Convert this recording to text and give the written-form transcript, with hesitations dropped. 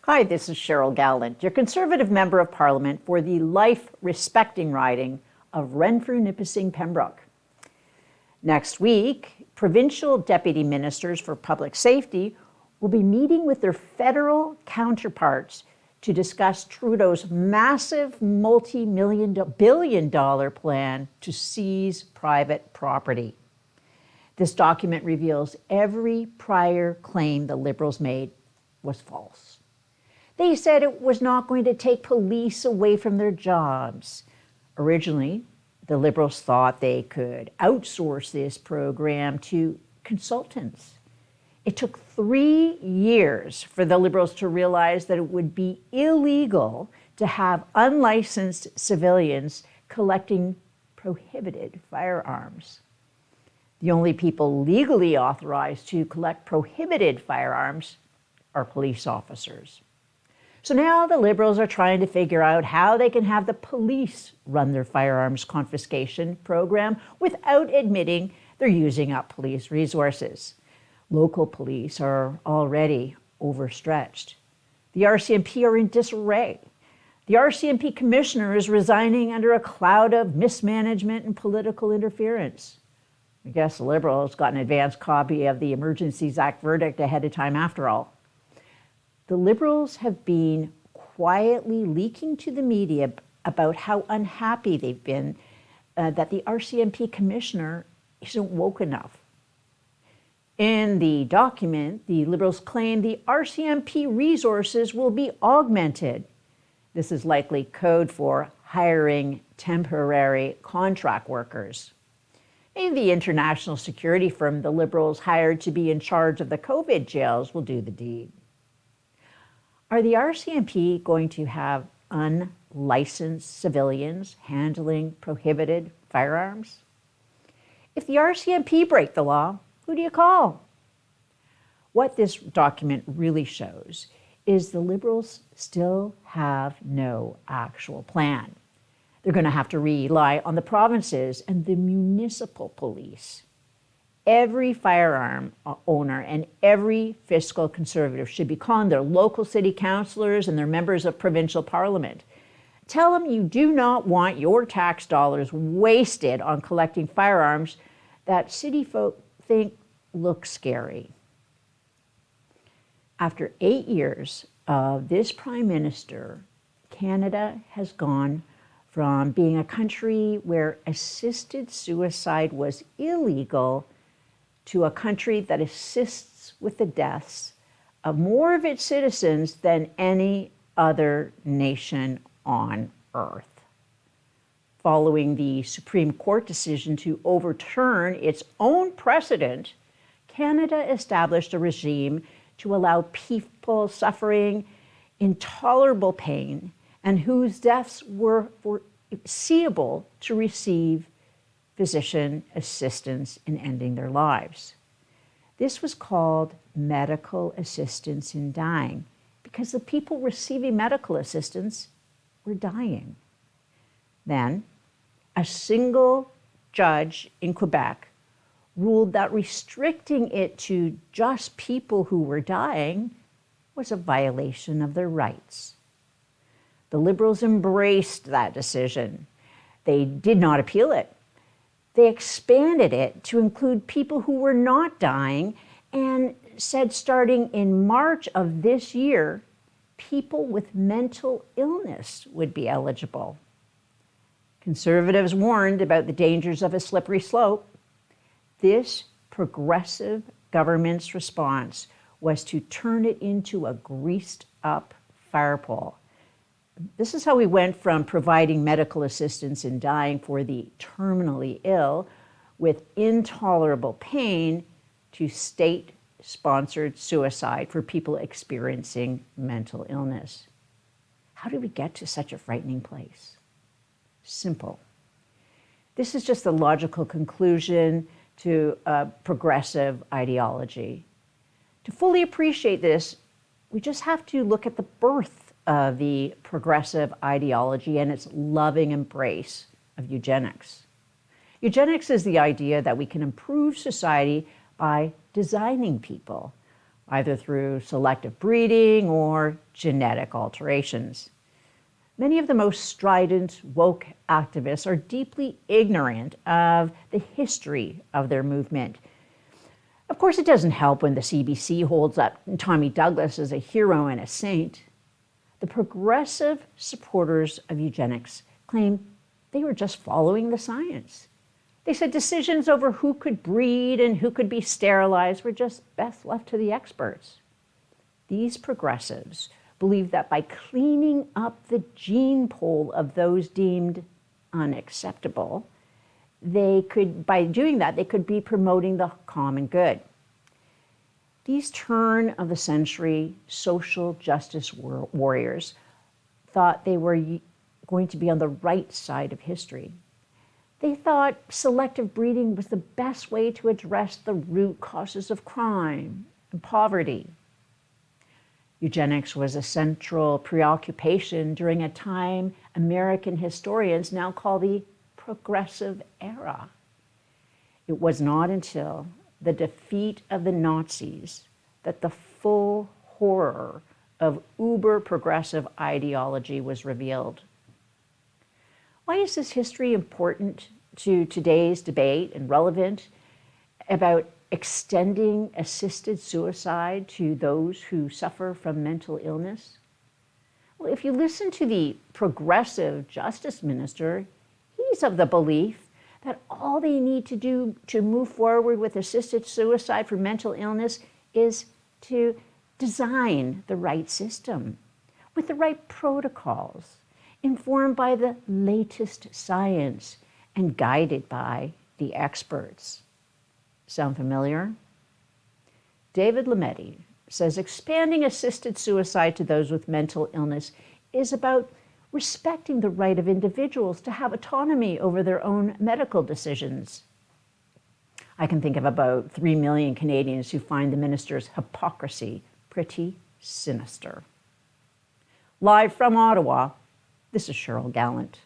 Hi, this is Cheryl Gallant, your Conservative Member of Parliament for the life-respecting riding of Renfrew-Nipissing-Pembroke. Next week, provincial deputy ministers for public safety will be meeting with their federal counterparts to discuss Trudeau's massive multi-billion-dollar plan to seize private property. This document reveals every prior claim the Liberals made was false. They said it was not going to take police away from their jobs. Originally, the Liberals thought they could outsource this program to consultants. It took 3 years for the Liberals to realize that it would be illegal to have unlicensed civilians collecting prohibited firearms. The only people legally authorized to collect prohibited firearms are police officers. So now the Liberals are trying to figure out how they can have the police run their firearms confiscation program without admitting they're using up police resources. Local police are already overstretched. The RCMP are in disarray. The RCMP commissioner is resigning under a cloud of mismanagement and political interference. I guess the Liberals got an advance copy of the Emergencies Act verdict ahead of time after all. The Liberals have been quietly leaking to the media about how unhappy they've been that the RCMP commissioner isn't woke enough. In the document, the Liberals claim the RCMP resources will be augmented. This is likely code for hiring temporary contract workers. Maybe the international security firm the Liberals hired to be in charge of the COVID jails will do the deed. Are the RCMP going to have unlicensed civilians handling prohibited firearms? If the RCMP break the law, who do you call? What this document really shows is the Liberals still have no actual plan. They're going to have to rely on the provinces and the municipal police. Every firearm owner and every fiscal conservative should be calling their local city councillors and their members of provincial parliament. Tell them you do not want your tax dollars wasted on collecting firearms that city folk think look scary. After 8 years of this Prime Minister, Canada has gone from being a country where assisted suicide was illegal to a country that assists with the deaths of more of its citizens than any other nation on earth. Following the Supreme Court decision to overturn its own precedent, Canada established a regime to allow people suffering intolerable pain and whose deaths were foreseeable to receive physician assistance in ending their lives. This was called medical assistance in dying because the people receiving medical assistance were dying. Then, a single judge in Quebec ruled that restricting it to just people who were dying was a violation of their rights. The Liberals embraced that decision. They did not appeal it. They expanded it to include people who were not dying and said starting in March of this year, people with mental illness would be eligible. Conservatives warned about the dangers of a slippery slope. This progressive government's response was to turn it into a greased-up fire pole. This is how we went from providing medical assistance in dying for the terminally ill with intolerable pain to state-sponsored suicide for people experiencing mental illness. How did we get to such a frightening place? Simple. This is just the logical conclusion to a progressive ideology. To fully appreciate this, we just have to look at the birth of the progressive ideology and its loving embrace of eugenics. Eugenics is the idea that we can improve society by designing people, either through selective breeding or genetic alterations. Many of the most strident, woke activists are deeply ignorant of the history of their movement. Of course, it doesn't help when the CBC holds up Tommy Douglas as a hero and a saint. The progressive supporters of eugenics claim they were just following the science. They said decisions over who could breed and who could be sterilized were just best left to the experts. These progressives believed that by cleaning up the gene pool of those deemed unacceptable, by doing that, they could be promoting the common good. These turn-of-the-century social justice warriors thought they were going to be on the right side of history. They thought selective breeding was the best way to address the root causes of crime and poverty. Eugenics was a central preoccupation during a time American historians now call the Progressive Era. It was not until the defeat of the Nazis that the full horror of uber-progressive ideology was revealed. Why is this history important to today's debate and relevant about extending assisted suicide to those who suffer from mental illness? Well, if you listen to the progressive justice minister, he's of the belief that all they need to do to move forward with assisted suicide for mental illness is to design the right system with the right protocols, informed by the latest science and guided by the experts. Sound familiar? David Lametti says expanding assisted suicide to those with mental illness is about respecting the right of individuals to have autonomy over their own medical decisions. I can think of about 3 million Canadians who find the minister's hypocrisy pretty sinister. Live from Ottawa, this is Cheryl Gallant.